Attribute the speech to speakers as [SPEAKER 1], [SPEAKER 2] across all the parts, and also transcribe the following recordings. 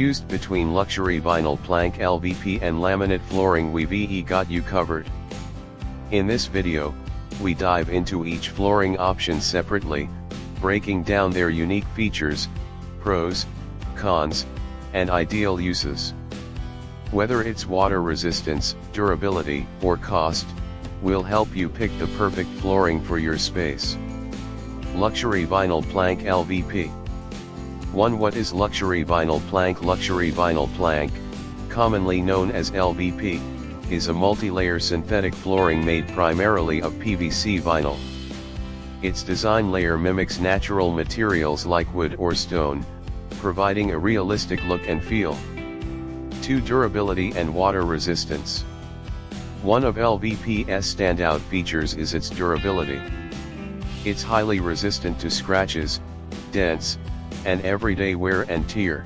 [SPEAKER 1] Confused between luxury vinyl plank LVP and laminate flooring? We've got you covered. In this video, we dive into each flooring option separately, breaking down their unique features, pros, cons, and ideal uses. Whether it's water resistance, durability, or cost, we'll help you pick the perfect flooring for your space. Luxury vinyl plank LVP. 1. What is luxury vinyl plank? Luxury vinyl plank, commonly known as LVP, is a multi-layer synthetic flooring made primarily of PVC vinyl. Its design layer mimics natural materials like wood or stone, providing a realistic look and feel. 2. Durability and water resistance. One of LVP's standout features is its durability. It's highly resistant to scratches, dents, and everyday wear and tear.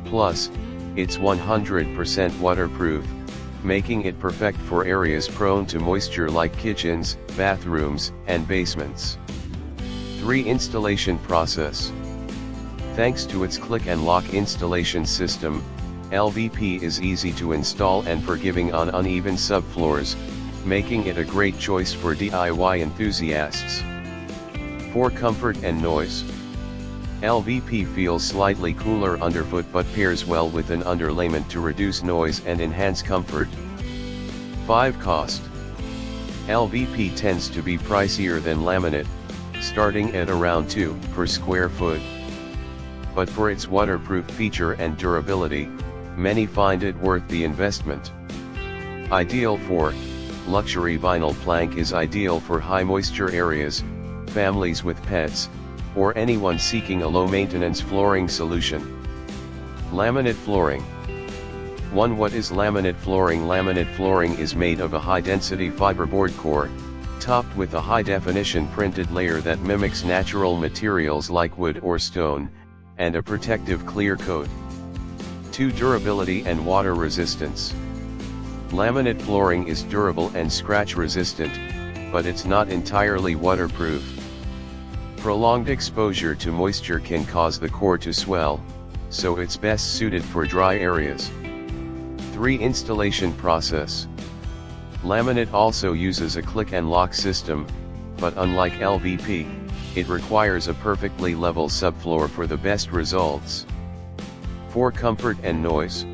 [SPEAKER 1] Plus, it's 100% waterproof, making it perfect for areas prone to moisture like kitchens, bathrooms, and basements. 3. Installation process. Thanks to its click and lock installation system, LVP is easy to install and forgiving on uneven subfloors, making it a great choice for DIY enthusiasts. 4. Comfort and noise. LVP feels slightly cooler underfoot but pairs well with an underlayment to reduce noise and enhance comfort. 5. Cost. LVP tends to be pricier than laminate, starting at around $2 per square foot. But for its waterproof feature and durability, many find it worth the investment. Ideal for. Luxury vinyl plank is ideal for high moisture areas, families with pets, or anyone seeking a low-maintenance flooring solution. Laminate flooring. 1. What is laminate flooring? Laminate flooring is made of a high-density fiberboard core, topped with a high-definition printed layer that mimics natural materials like wood or stone, and a protective clear coat. 2. Durability and water resistance. Laminate flooring is durable and scratch-resistant, but it's not entirely waterproof. Prolonged exposure to moisture can cause the core to swell, so it's best suited for dry areas. 3. Installation process. Laminate also uses a click and lock system, but unlike LVP, it requires a perfectly level subfloor for the best results. 4. Comfort and noise.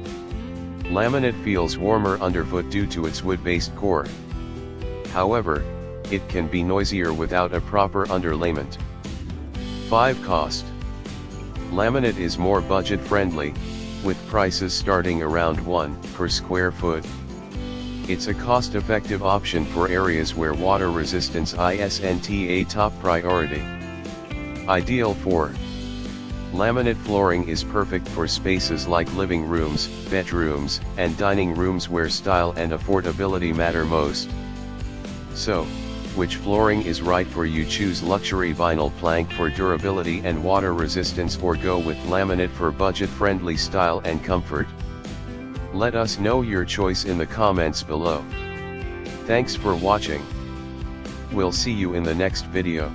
[SPEAKER 1] Laminate feels warmer underfoot due to its wood-based core. However, it can be noisier without a proper underlayment. 5. Cost. Laminate is more budget-friendly, with prices starting around $1 per square foot. It's a cost-effective option for areas where water resistance isn't a top priority. Ideal for. Laminate flooring is perfect for spaces like living rooms, bedrooms, and dining rooms where style and affordability matter most. So, which flooring is right for you? Choose luxury vinyl plank for durability and water resistance, or go with laminate for budget-friendly style and comfort. Let us know your choice in the comments below. Thanks for watching. We'll see you in the next video.